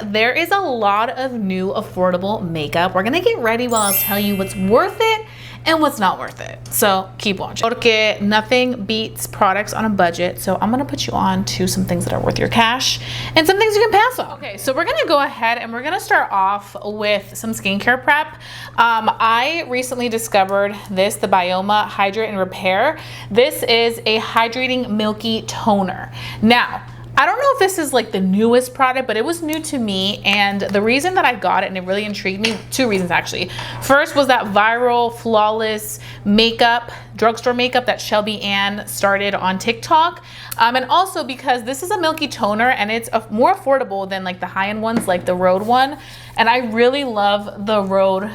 There is a lot of new affordable makeup. We're gonna get ready while I'll tell you what's worth it and what's not worth it. So keep watching. Porque nothing beats products on a budget. So I'm gonna put you on to some things that are worth your cash and some things you can pass on. Okay, so we're gonna go ahead and we're gonna start off with some skincare prep. I recently discovered this, the Byoma Hydrate and Repair. This is a hydrating milky toner. Now, I don't know if this is like the newest product, but it was new to me. And the reason that I got it and it really intrigued me, two reasons actually. First was that viral, flawless makeup, drugstore makeup that Shelby Ann started on TikTok. And also because this is a milky toner and it's more affordable than like the high-end ones, like the Rhode one. And I really love the Rhode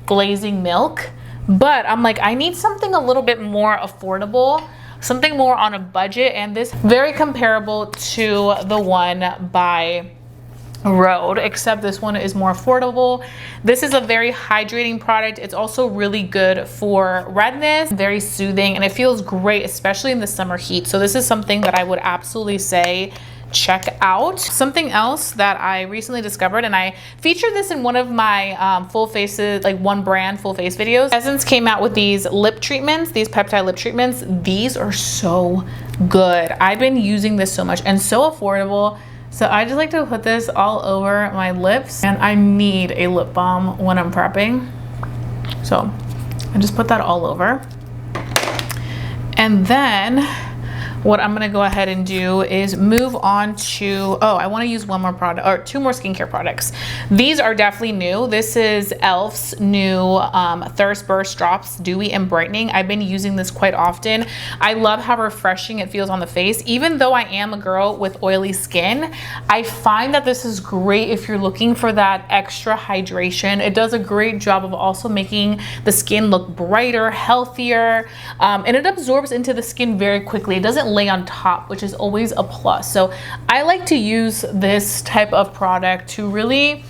Glazing Milk, but I'm like, I need something a little bit more affordable, something more on a budget, and this very comparable to the one by Rhode, except this one is more affordable. This is a very hydrating product. It's also really good for redness, very soothing, and it feels great, especially in the summer heat. So this is something that I would absolutely say check out. Something else that I recently discovered, and I featured this in one of my full faces, like one brand full face videos. Essence came out with these lip treatments, these peptide lip treatments. These are so good. I've been using this so much and so affordable. So I just like to put this all over my lips, and I need a lip balm when I'm prepping. So I just put that all over. And then what I'm gonna go ahead and do is move on to, oh, I wanna use one more product, or two more skincare products. These are definitely new. This is e.l.f.'s new Thirst Burst Drops Dewy and Brightening. I've been using this quite often. I love how refreshing it feels on the face. Even though I am a girl with oily skin, I find that this is great if you're looking for that extra hydration. It does a great job of also making the skin look brighter, healthier, and it absorbs into the skin very quickly. It doesn't lay on top, which is always a plus. So I like to use this type of product to really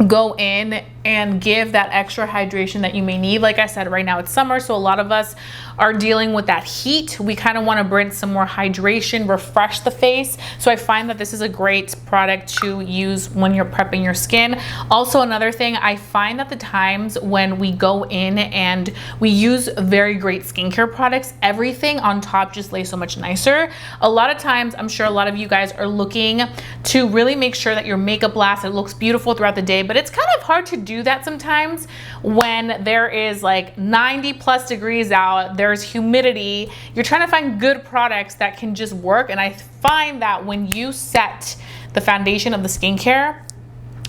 go in and give that extra hydration that you may need. Like I said, right now it's summer, so a lot of us are dealing with that heat. We kind of want to bring some more hydration, refresh the face. So I find that this is a great product to use when you're prepping your skin. Also, another thing, I find that the times when we go in and we use very great skincare products, everything on top just lays so much nicer. A lot of times, I'm sure a lot of you guys are looking to really make sure that your makeup lasts, it looks beautiful throughout the day, but it's kind of hard to do that sometimes when there is like 90+ degrees out, there's humidity. You're trying to find good products that can just work, and I find that when you set the foundation of the skincare,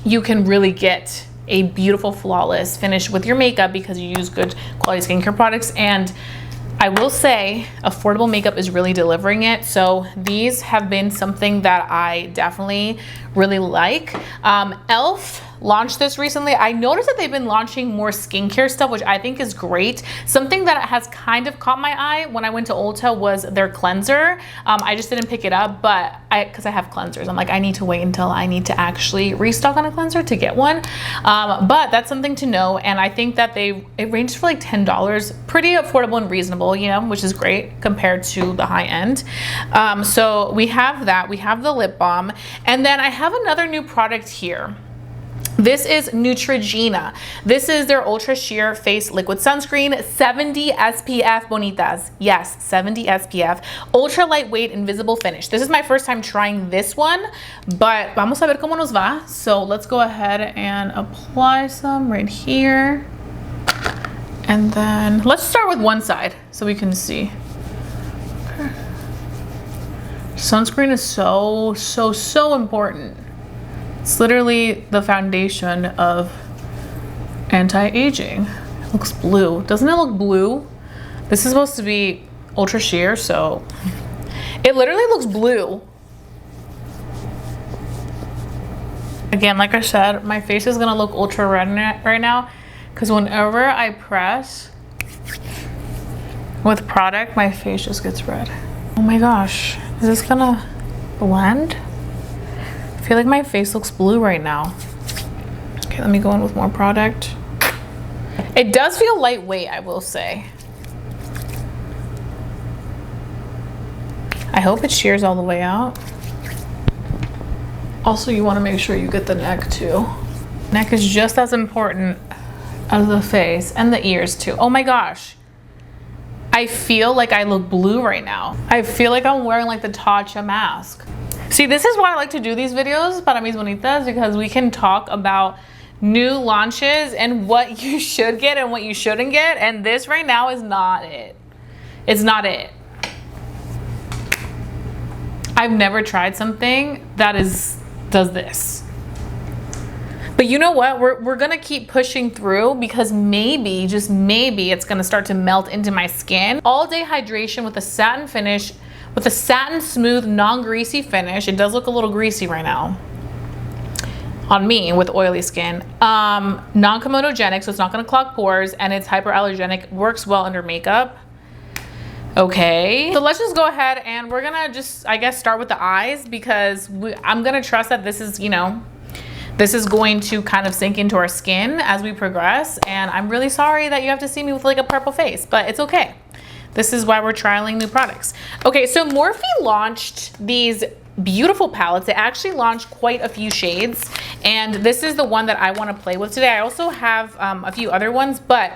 you can really get a beautiful, flawless finish with your makeup because you use good quality skincare products. And I will say affordable makeup is really delivering it. So these have been something that I definitely really like. e.l.f. launched this recently. I noticed that they've been launching more skincare stuff, which I think is great. Something that has kind of caught my eye when I went to Ulta was their cleanser. I just didn't pick it up, but because I have cleansers, I'm like, I need to wait until I need to actually restock on a cleanser to get one. But that's something to know. And I think that it ranges for like $10, pretty affordable and reasonable, you know, which is great compared to the high end. So we have that, we have the lip balm, and then I have another new product here. This is Neutrogena. This is their Ultra Sheer Face Liquid Sunscreen, 70 SPF, bonitas. Yes, 70 SPF, ultra lightweight, invisible finish. This is my first time trying this one, but vamos a ver cómo nos va. So let's go ahead and apply some right here. And then let's start with one side so we can see. Okay. Sunscreen is so important. It's literally the foundation of anti-aging. It looks blue. Doesn't it look blue? This is supposed to be ultra sheer, so it literally looks blue. Again, like I said, my face is gonna look ultra red right now because whenever I press with product, my face just gets red. Oh my gosh, is this gonna blend? I feel like my face looks blue right now. Okay, let me go in with more product. It does feel lightweight, I will say. I hope it shears all the way out. Also, you want to make sure you get the neck too. Neck is just as important as the face, and the ears too. Oh my gosh. I feel like I look blue right now. I feel like I'm wearing like the Tatcha mask. See, this is why I like to do these videos para mis bonitas, because we can talk about new launches and what you should get and what you shouldn't get. And this right now is not it. It's not it. I've never tried something that does this. But you know what? We're gonna keep pushing through, because maybe, just maybe, it's gonna start to melt into my skin. All day hydration with a satin finish, with a satin smooth, non-greasy finish. It does look a little greasy right now on me with oily skin. Non-comedogenic, so it's not gonna clog pores, and it's hyperallergenic, works well under makeup. Okay, so let's just go ahead and we're gonna just, I guess, start with the eyes, because I'm gonna trust that this is, you know, this is going to kind of sink into our skin as we progress. And I'm really sorry that you have to see me with like a purple face, but it's okay. This is why we're trialing new products. Okay, so Morphe launched these beautiful palettes. They actually launched quite a few shades, and this is the one that I want to play with today. I also have a few other ones, but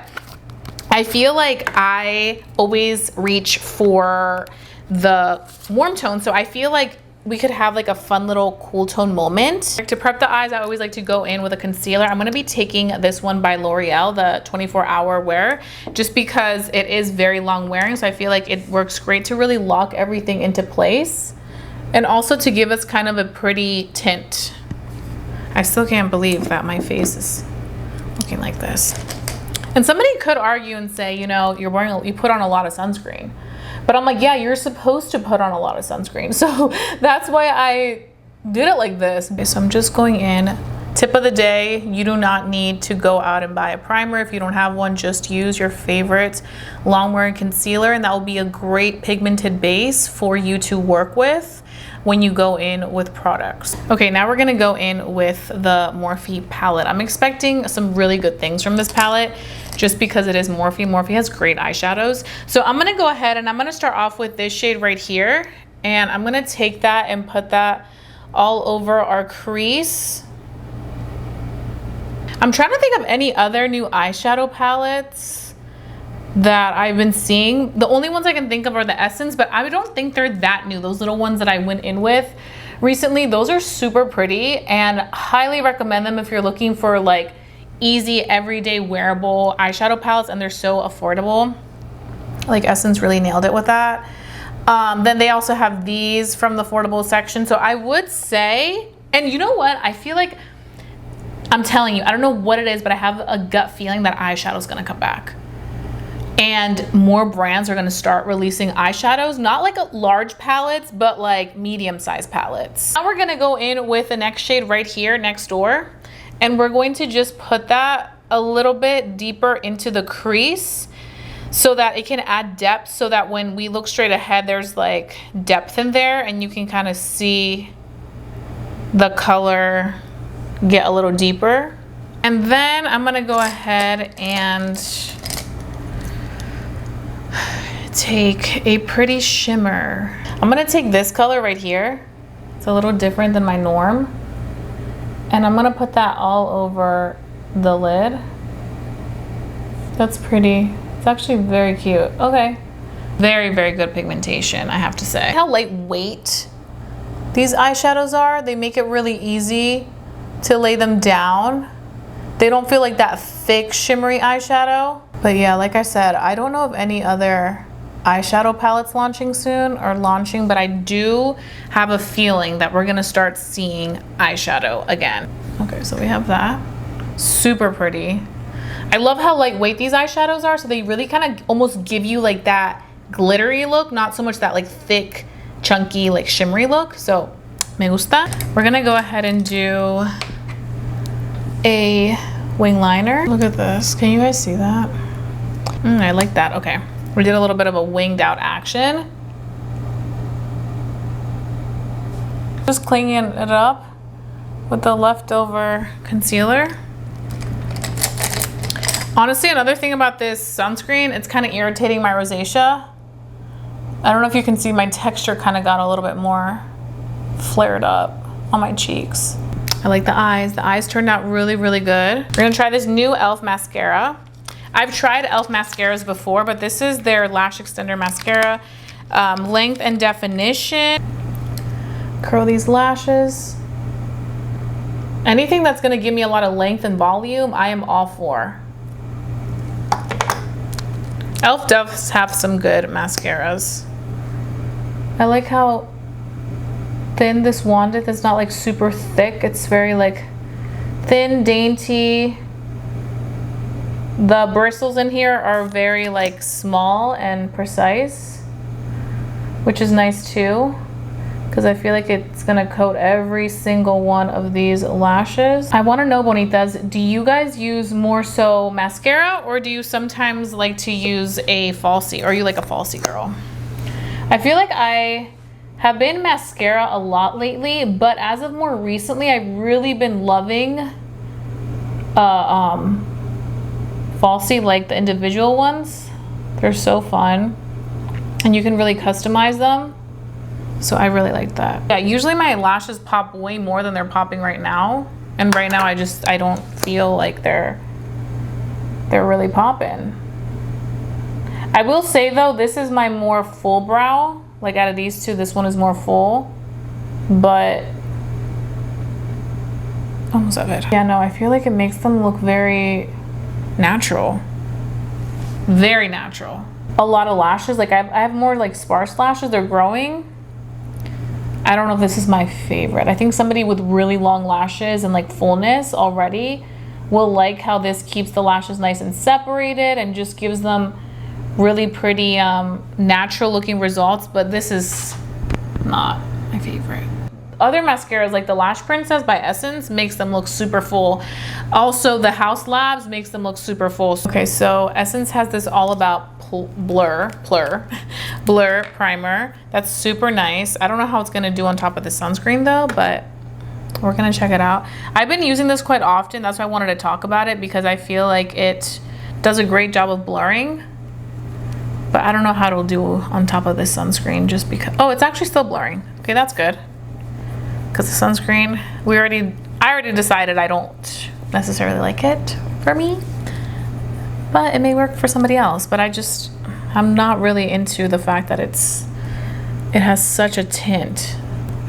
I feel like I always reach for the warm tone, so I feel like we could have like a fun little cool tone moment. To prep the eyes, I always like to go in with a concealer. I'm gonna be taking this one by L'Oreal, the 24-hour wear, just because it is very long wearing, so I feel like it works great to really lock everything into place, and also to give us kind of a pretty tint. I still can't believe that my face is looking like this. And somebody could argue and say, you know, you put on a lot of sunscreen. But I'm like, yeah, you're supposed to put on a lot of sunscreen. So that's why I did it like this. Okay, so I'm just going in. Tip of the day, you do not need to go out and buy a primer. If you don't have one, just use your favorite long wearing concealer, and that will be a great pigmented base for you to work with when you go in with products. Okay, now we're gonna go in with the Morphe palette. I'm expecting some really good things from this palette, just because it is Morphe. Morphe has great eyeshadows. So I'm gonna go ahead and I'm gonna start off with this shade right here, and I'm gonna take that and put that all over our crease. I'm trying to think of any other new eyeshadow palettes that I've been seeing. The only ones I can think of are the Essence, but I don't think they're that new. Those little ones that I went in with recently, those are super pretty, and highly recommend them if you're looking for like easy everyday wearable eyeshadow palettes, and they're so affordable. Like Essence really nailed it with that. Then they also have these from the affordable section. So I would say, and you know what, I feel like, I'm telling you, I don't know what it is, but I have a gut feeling that eyeshadow is gonna come back. And more brands are gonna start releasing eyeshadows, not like large palettes, but like medium-sized palettes. Now we're gonna go in with the next shade right here, Next Door, and we're going to just put that a little bit deeper into the crease so that it can add depth, so that when we look straight ahead, there's like depth in there, and you can kind of see the color get a little deeper. And then I'm gonna go ahead and take a pretty shimmer. I'm gonna take this color right here. It's a little different than my norm. And I'm gonna put that all over the lid. That's pretty. It's actually very cute. Okay. Very, very good pigmentation, I have to say. How lightweight these eyeshadows are. They make it really easy to lay them down. They don't feel like that thick shimmery eyeshadow. But yeah, like I said, I don't know of any other eyeshadow palettes launching soon or launching, but I do have a feeling that we're gonna start seeing eyeshadow again. Okay, so we have that. Super pretty. I love how lightweight these eyeshadows are, so they really kind of almost give you like that glittery look, not so much that like thick, chunky, like shimmery look. So, me gusta. We're gonna go ahead and do a wing liner. Look at this. Can you guys see that? I like that. Okay. We did a little bit of a winged out action. Just cleaning it up with the leftover concealer. Honestly, another thing about this sunscreen, it's kind of irritating my rosacea. I don't know if you can see, my texture kind of got a little bit more flared up on my cheeks. I like the eyes. The eyes turned out really, really good. We're gonna try this new e.l.f. mascara. I've tried e.l.f. mascaras before, but this is their Lash Extender Mascara. Length and definition. Curl these lashes. Anything that's gonna give me a lot of length and volume, I am all for. e.l.f. does have some good mascaras. I like how thin this wand is. It's not like super thick. It's very like thin, dainty. The bristles in here are very like small and precise, which is nice too, because I feel like it's gonna coat every single one of these lashes. I wanna know, bonitas, do you guys use more so mascara, or do you sometimes like to use a falsie? Or are you like a falsie girl? I feel like I have been mascara a lot lately, but as of more recently, I've really been loving falsie, like the individual ones. They're so fun, and you can really customize them. So I really like that. Yeah, usually my lashes pop way more than they're popping right now, and right now I don't feel like they're really popping. I will say though, this is my more full brow. Like out of these two, this one is more full, but almost of it. Yeah, no, I feel like it makes them look very natural. Very natural. A lot of lashes, like I have more like sparse lashes, they're growing. I don't know if this is my favorite. I think somebody with really long lashes and like fullness already will like how this keeps the lashes nice and separated and just gives them really pretty natural looking results, but this is not my favorite. Other mascaras like the Lash Princess by Essence makes them look super full. Also the House Labs makes them look super full. Okay, so Essence has this All About Blur primer. That's super nice. I don't know how it's gonna do on top of the sunscreen though, but we're gonna check it out. I've been using this quite often. That's why I wanted to talk about it, because I feel like it does a great job of blurring. But I don't know how it'll do on top of this sunscreen, just because, oh, it's actually still blurring. Okay, that's good. Because the sunscreen, I already decided I don't necessarily like it for me, but it may work for somebody else. But I'm not really into the fact that it has such a tint.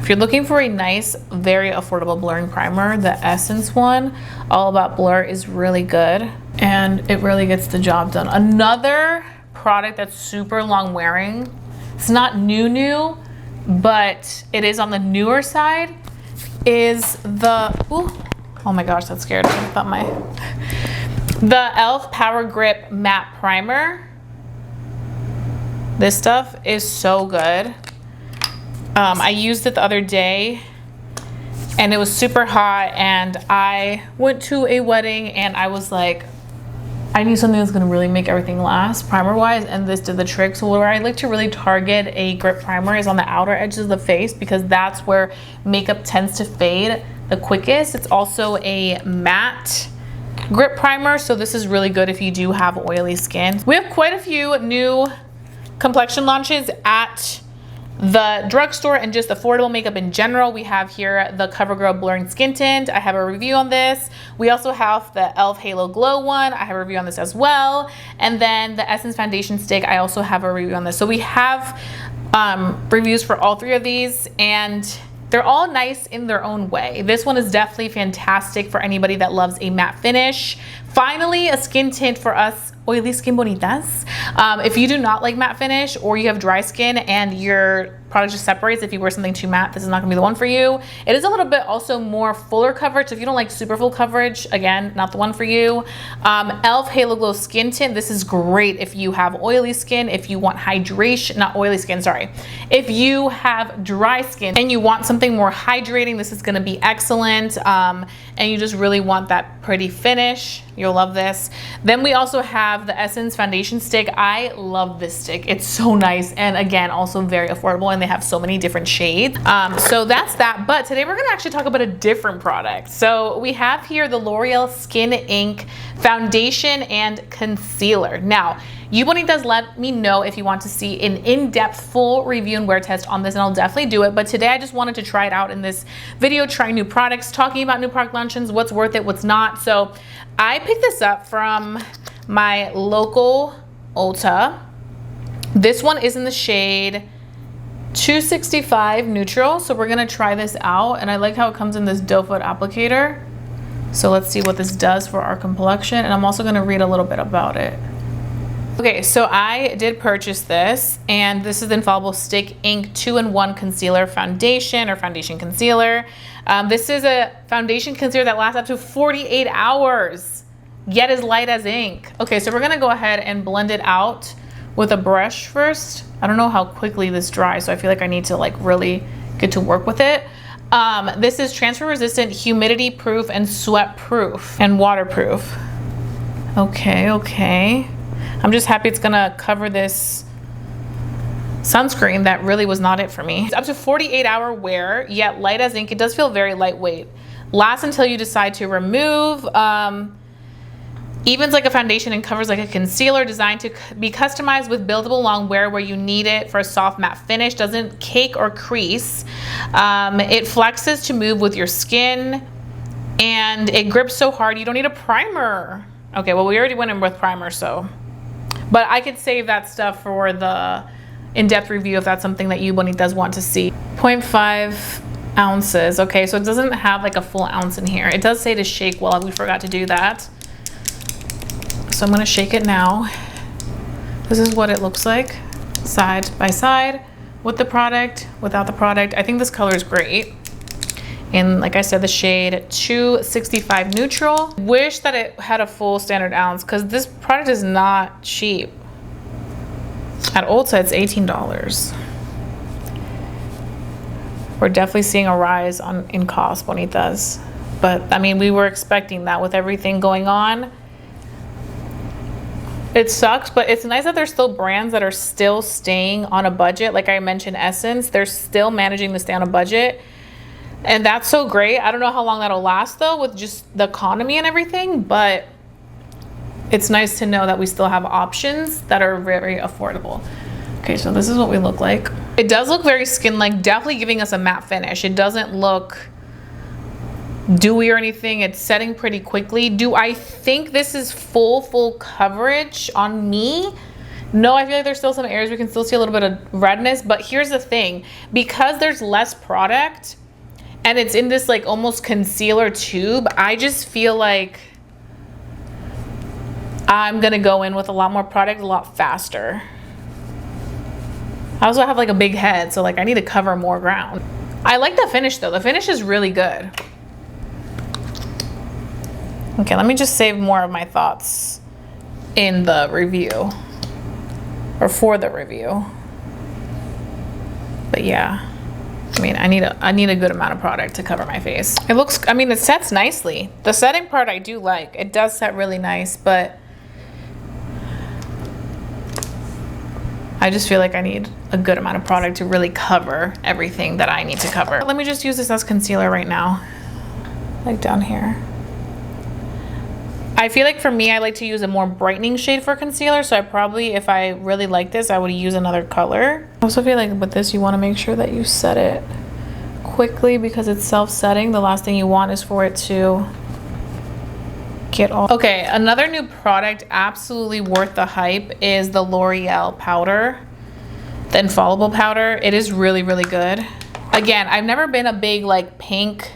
If you're looking for a nice, very affordable blurring primer, the Essence one, All About Blur, is really good. And it really gets the job done. Another product that's super long wearing, it's not new, but it is on the newer side, is the, ooh, oh my gosh, that scared me. I thought the e.l.f. Power Grip Matte Primer. This stuff is so good. I used it the other day and it was super hot, and I went to a wedding and I was like, I need something that's gonna really make everything last primer-wise, and this did the trick. So where I like to really target a grip primer is on the outer edges of the face, because that's where makeup tends to fade the quickest. It's also a matte grip primer, so this is really good if you do have oily skin. We have quite a few new complexion launches at the drugstore and just affordable makeup in general. We have here the Covergirl Blurring Skin Tint. I have a review on this. We also have the e.l.f. Halo Glow one. I have a review on this as well. And then the Essence Foundation Stick, I also have a review on this. So we have reviews for all three of these, and they're all nice in their own way. This one is definitely fantastic for anybody that loves a matte finish. Finally, a skin tint for us oily skin bonitas. If you do not like matte finish, or you have dry skin and your product just separates, if you wear something too matte, this is not gonna be the one for you. It is a little bit also more fuller coverage, so if you don't like super full coverage, again, not the one for you. e.l.f. Halo Glow Skin Tint, this is great if you have oily skin, if you want hydration, not oily skin, sorry. If you have dry skin and you want something more hydrating, this is gonna be excellent. And you just really want that pretty finish, you'll love this. Then we also have the Essence Foundation Stick. I love this stick. It's so nice, and again, also very affordable, and they have so many different shades. So that's that, but today we're gonna actually talk about a different product. So we have here the L'Oreal Skin Ink Foundation and Concealer. Now, You bonitas, let me know if you want to see an in-depth full review and wear test on this, and I'll definitely do it. But today I just wanted to try it out in this video, try new products, talking about new product launches, what's worth it, what's not. So I picked this up from my local Ulta. This one is in the shade 265 neutral. So we're gonna try this out, and I like how it comes in this doe foot applicator. So let's see what this does for our complexion, and I'm also gonna read a little bit about it. Okay, so I did purchase this, and this is the Infallible Stick Ink 2-in-1 Concealer Foundation, or Foundation Concealer. This is a foundation concealer that lasts up to 48 hours, yet as light as ink. Okay, so we're gonna go ahead and blend it out with a brush first. I don't know how quickly this dries, so I feel like I need to like really get to work with it. This is transfer resistant, humidity proof, and sweat proof, and waterproof. Okay. I'm just happy it's gonna cover this sunscreen that really was not it for me. It's up to 48-hour wear, yet light as ink. It does feel very lightweight. Lasts until you decide to remove. Evens like a foundation and covers like a concealer, designed to be customized with buildable long wear where you need it for a soft matte finish. Doesn't cake or crease. It flexes to move with your skin, and it grips so hard you don't need a primer. Okay, well, we already went in with primer, so. But I could save that stuff for the in-depth review if that's something that you bonitas want to see. 0.5 ounces. Okay, so it doesn't have like a full ounce in here. It does say to shake well. We forgot to do that. So I'm gonna shake it now. This is what it looks like side by side, with the product, without the product. I think this color is great. And like I said, the shade 265 neutral. Wish that it had a full standard ounce, because this product is not cheap. At Ulta, it's $18. We're definitely seeing a rise in cost, bonitas. But I mean, we were expecting that with everything going on. It sucks, but it's nice that there's still brands that are still staying on a budget. Like I mentioned, Essence, they're still managing to stay on a budget. And that's so great. I don't know how long that'll last though, with just the economy and everything, but it's nice to know that we still have options that are very affordable. Okay, so this is what we look like. It does look very skin-like, definitely giving us a matte finish. It doesn't look dewy or anything. It's setting pretty quickly. Do I think this is full coverage on me? No, I feel like there's still some areas we can still see a little bit of redness, but here's the thing. Because there's less product and it's in this like almost concealer tube, I just feel like I'm gonna go in with a lot more product a lot faster. I also have like a big head, so like I need to cover more ground. I like the finish though. The finish is really good. Okay, let me just save more of my thoughts in the review, or for the review. But yeah, I mean, I need a good amount of product to cover my face. It looks, I mean, it sets nicely. The setting part I do like. It does set really nice, but I just feel like I need a good amount of product to really cover everything that I need to cover. Let me just use this as concealer right now, like down here. I feel like for me, I like to use a more brightening shade for concealer. So I probably, if I really like this, I would use another color. I also feel like with this, you want to make sure that you set it quickly because it's self-setting. The last thing you want is for it to get all. Okay, another new product absolutely worth the hype is the L'Oreal powder, the Infallible powder. It is really good. Again, I've never been a big like pink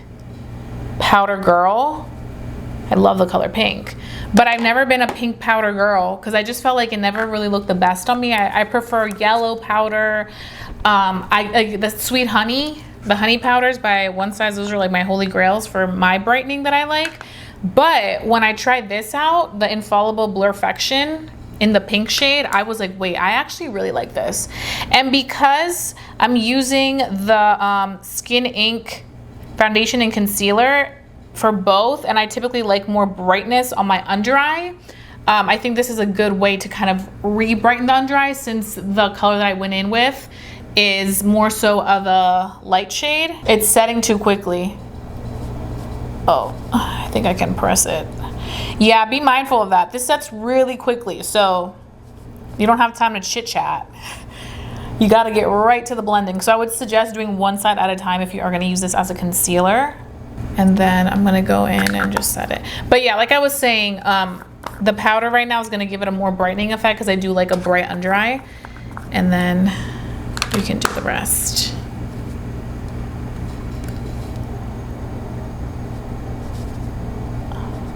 powder girl. I love the color pink, but I've never been a pink powder girl because I just felt like it never really looked the best on me. I prefer yellow powder. The Sweet Honey, the honey powders by One Size, those are like my holy grails for my brightening that I like. But when I tried this out, the Infallible Blurfection in the pink shade, I was like, wait, I actually really like this. And because I'm using the Skin Ink foundation and concealer for both, and I typically like more brightness on my under eye, I think this is a good way to kind of re-brighten the under eye, since the color that I went in with is more so of a light shade. It's setting too quickly. Oh, I think I can press it. Yeah, be mindful of that. This sets really quickly, so You don't have time to chit chat. You got to get right to the blending. So I would suggest doing one side at a time if you are going to use this as a concealer. And then I'm going to go in and just set it. But yeah, like I was saying, the powder right now is going to give it a more brightening effect because I do like a bright under eye. And then we can do the rest.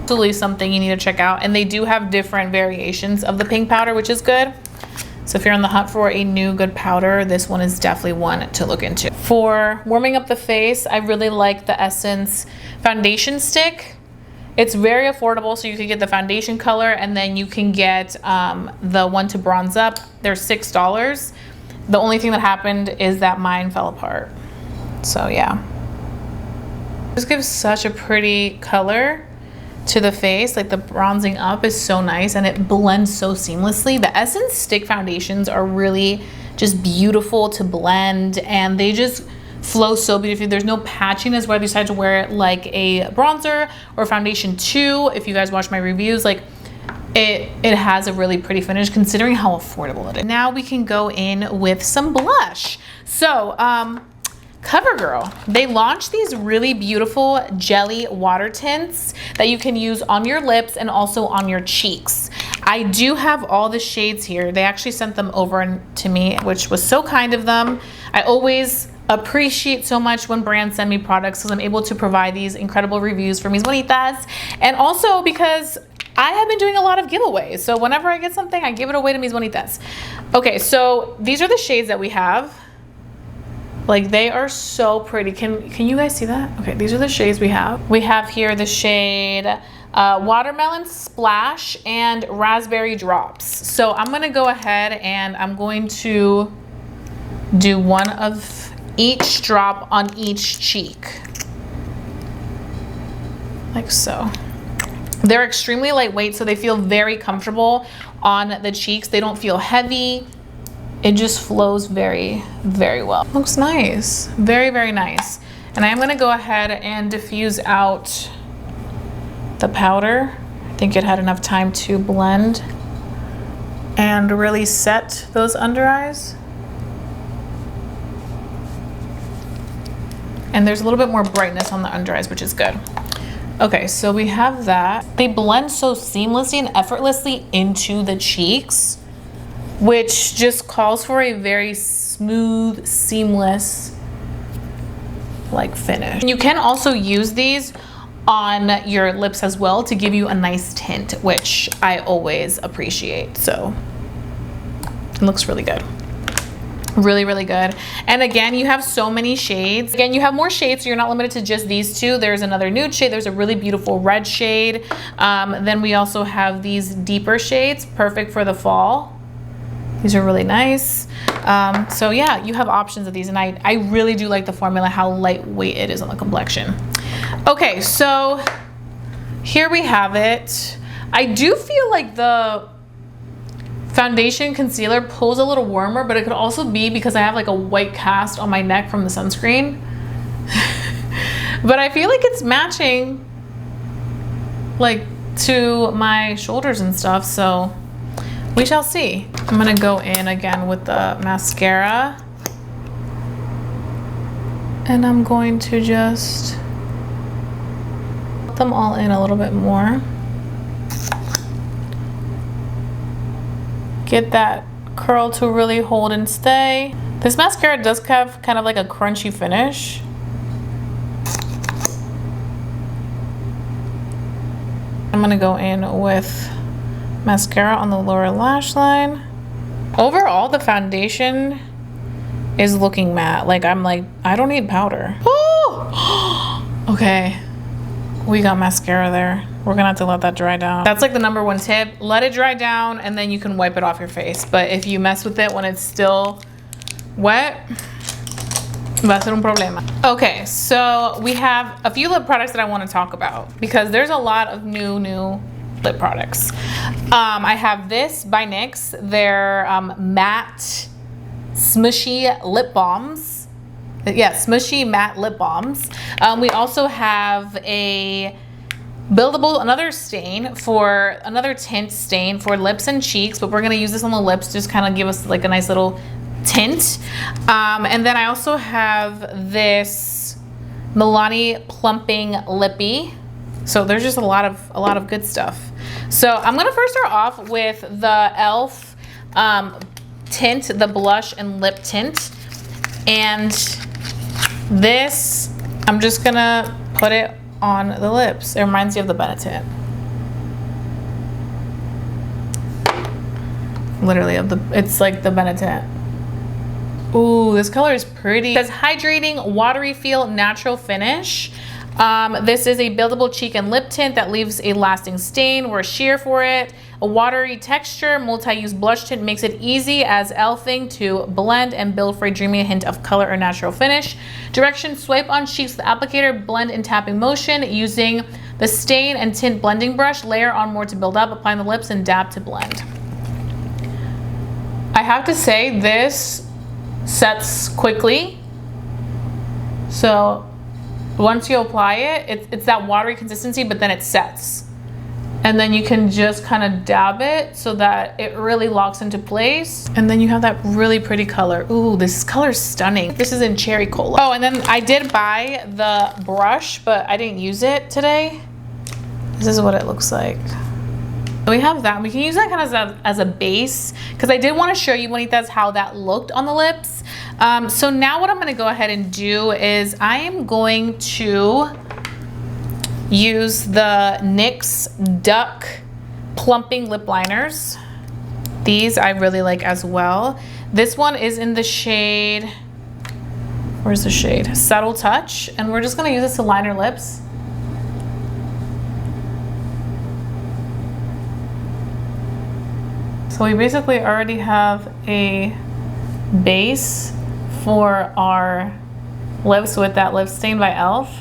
Absolutely something you need to check out. And they do have different variations of the pink powder, which is good. So if you're on the hunt for a new good powder, this one is definitely one to look into. For warming up the face, I really like the Essence foundation stick. It's very affordable, so you can get the foundation color and then you can get the one to bronze up. They're $6. The only thing that happened is that mine fell apart. So yeah. This gives such a pretty color to the face. Like the bronzing up is so nice and it blends so seamlessly. The Essence stick foundations are really just beautiful to blend and they just flow so beautifully. There's no patchiness whether you decide to wear it like a bronzer or foundation too. If you guys watch my reviews, like it has a really pretty finish considering how affordable it is. Now we can go in with some blush. So CoverGirl, they launched these really beautiful jelly water tints that you can use on your lips and also on your cheeks. I do have all the shades here. They actually sent them over to me, which was so kind of them. I always appreciate so much when brands send me products because I'm able to provide these incredible reviews for mis bonitas, and also because I have been doing a lot of giveaways. So whenever I get something, I give it away to mis bonitas. Okay, so these are the shades that we have. Like they are so pretty. Can you guys see that? Okay, these are the shades we have. We have here the shade Watermelon Splash and Raspberry Drops. So I'm gonna go ahead and I'm going to do one of each drop on each cheek. Like so. They're extremely lightweight, so they feel very comfortable on the cheeks. They don't feel heavy. It just flows very, very well. Looks nice, very, very nice. And I'm gonna go ahead and diffuse out the powder. I think it had enough time to blend and really set those under eyes. And there's a little bit more brightness on the under eyes, which is good. Okay, so we have that. They blend so seamlessly and effortlessly into the cheeks, which just calls for a very smooth, seamless like finish. And you can also use these on your lips as well to give you a nice tint, which I always appreciate. So it looks really good. Really, really good. And again, you have so many shades. Again, you have more shades, so you're not limited to just these two. There's another nude shade. There's a really beautiful red shade. Then we also have these deeper shades, perfect for the fall. These are really nice. So yeah, you have options of these, and I really do like the formula, how lightweight it is on the complexion. Okay, so here we have it. I do feel like the foundation concealer pulls a little warmer, but it could also be because I have like a white cast on my neck from the sunscreen. But I feel like it's matching like to my shoulders and stuff, so we shall see. I'm gonna go in again with the mascara, and I'm going to just put them all in a little bit more. Get that curl to really hold and stay. This mascara does have kind of like a crunchy finish. I'm gonna go in with mascara on the lower lash line. Overall, the foundation is looking matte. Like I'm like, I don't need powder. Oh! Okay, we got mascara there. We're gonna have to let that dry down. That's like the #1 tip. Let it dry down and then you can wipe it off your face. But if you mess with it when it's still wet, va a ser un problema. Okay, so we have a few lip products that I want to talk about because there's a lot of new lip products. I have this by NYX. They're matte smushy lip balms. Yeah, smushy matte lip balms. We also have a buildable, another stain for, another tint stain for lips and cheeks, but we're gonna use this on the lips, just kind of give us like a nice little tint. And then I also have this Milani Plumping Lippy. So there's just a lot of good stuff. So I'm gonna first start off with the e.l.f. Tint, the blush and lip tint. And this, I'm just gonna put it on the lips. It reminds you of the Benetint. Literally, it's like the Benetint. Ooh, this color is pretty. It says hydrating, watery feel, natural finish. This is a buildable cheek and lip tint that leaves a lasting stain. We're sheer for it. A watery texture, multi-use blush tint makes it easy as e.l.f.ing to blend and build for a dreamy hint of color or natural finish. Direction, swipe on cheeks with the applicator, blend in tapping motion using the stain and tint blending brush. Layer on more to build up, apply on the lips and dab to blend. I have to say this sets quickly. So once you apply it, it's that watery consistency, but then it sets. And then you can just kind of dab it so that it really locks into place. And then you have that really pretty color. Ooh, this color is stunning. This is in Cherry Cola. Oh, and then I did buy the brush, but I didn't use it today. This is what it looks like. We have that. We can use that kind of as a base, because I did want to show you, Bonitas, how that looked on the lips. So now what I'm going to go ahead and do is I am going to use the NYX Duck Plumping lip liners. These I really like as well. This one is in the shade, where's the shade? Subtle Touch. And we're just going to use this to line our lips. So we basically already have a base for our lips with that lip stain by e.l.f.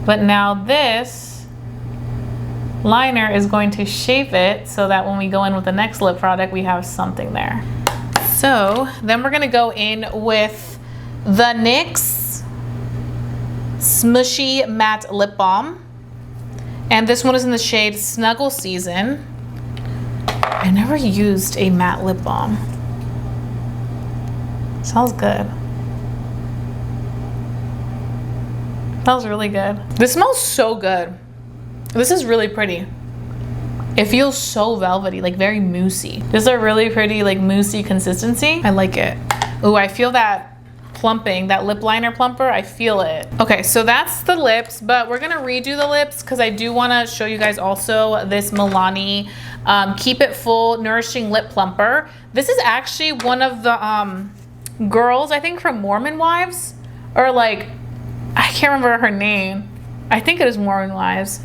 But now this liner is going to shape it so that when we go in with the next lip product, we have something there. So then we're gonna go in with the NYX Smushy Matte Lip Balm. And this one is in the shade Snuggle Season. I never used a matte lip balm. Smells good. Smells really good. This smells so good. This is really pretty. It feels so velvety, like very moussey. This is a really pretty, like moussey consistency. I like it. Ooh, I feel that plumping, that lip liner plumper, I feel it. Okay, so that's the lips, but we're gonna redo the lips because I do wanna show you guys also this Milani Keep It Full Nourishing Lip Plumper. This is actually one of the girls, I think from Mormon Wives, or like, I can't remember her name. I think it is Mormon Wives.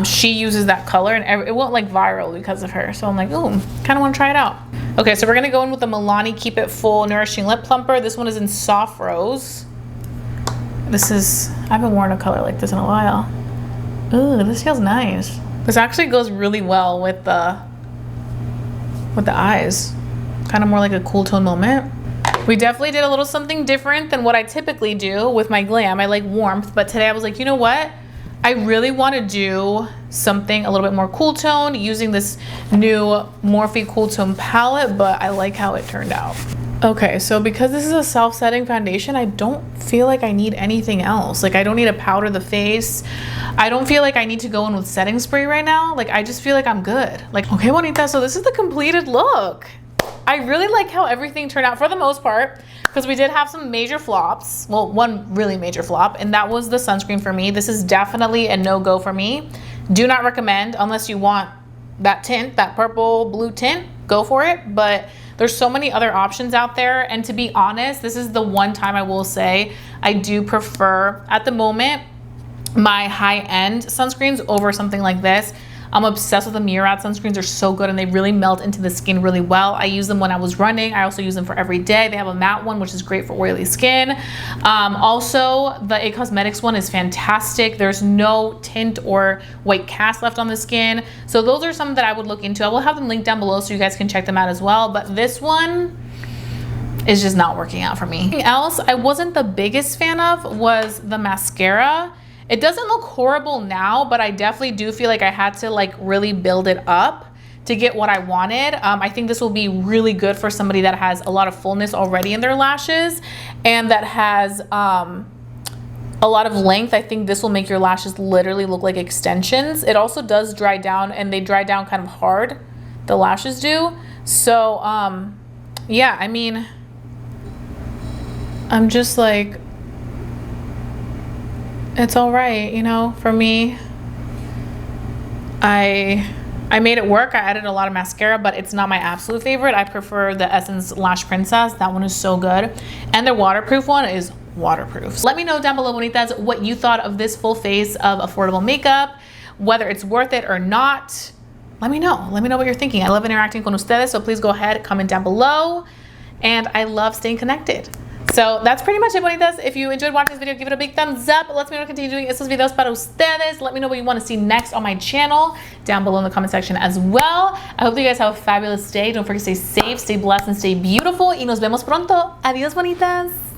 She uses that color and it went like viral because of her. So I'm like, ooh, kind of want to try it out. Okay, so we're gonna go in with the Milani Keep It Full Nourishing Lip Plumper. This one is in Soft Rose. This is, I haven't worn a color like this in a while. Ooh, this feels nice. This actually goes really well with the eyes. Kind of more like a cool tone moment. We definitely did a little something different than what I typically do with my glam. I like warmth, but today I was like, you know what? I really want to do something a little bit more cool tone using this new Morphe Cool Tone palette, but I like how it turned out. Okay, so because this is a self-setting foundation, I don't feel like I need anything else. Like I don't need to powder the face. I don't feel like I need to go in with setting spray right now. Like I just feel like I'm good. Like, okay, Juanita, so this is the completed look. I really like how everything turned out for the most part, because we did have some major flops. Well, one really major flop, and that was the sunscreen for me. This is definitely a no-go for me. Do not recommend unless you want that tint, that purple blue tint, go for it. But there's so many other options out there. And to be honest, this is the one time I will say I do prefer, at the moment, my high-end sunscreens over something like this. I'm obsessed with the Murad sunscreens. They're so good and they really melt into the skin really well. I use them when I was running. I also use them for every day. They have a matte one, which is great for oily skin. Also, the It Cosmetics one is fantastic. There's no tint or white cast left on the skin. So those are some that I would look into. I will have them linked down below so you guys can check them out as well. But this one is just not working out for me. Something else I wasn't the biggest fan of was the mascara. It doesn't look horrible now, but I definitely do feel like I had to like really build it up to get what I wanted. I think this will be really good for somebody that has a lot of fullness already in their lashes and that has a lot of length. I think this will make your lashes literally look like extensions. It also does dry down, and they dry down kind of hard, the lashes do. So yeah, I mean, I'm just like, it's all right, you know, for me. I made it work. I added a lot of mascara, but it's not my absolute favorite. I prefer the Essence Lash Princess. That one is so good. And the waterproof one is waterproof. So let me know down below, bonitas, what you thought of this full face of affordable makeup, whether it's worth it or not. Let me know. Let me know what you're thinking. I love interacting con ustedes, so please go ahead, comment down below. And I love staying connected. So that's pretty much it, bonitas. If you enjoyed watching this video, give it a big thumbs up. Let me know to continue doing estos videos para ustedes. Let me know what you want to see next on my channel down below in the comment section as well. I hope you guys have a fabulous day. Don't forget to stay safe, stay blessed, and stay beautiful. Y nos vemos pronto. Adiós, bonitas.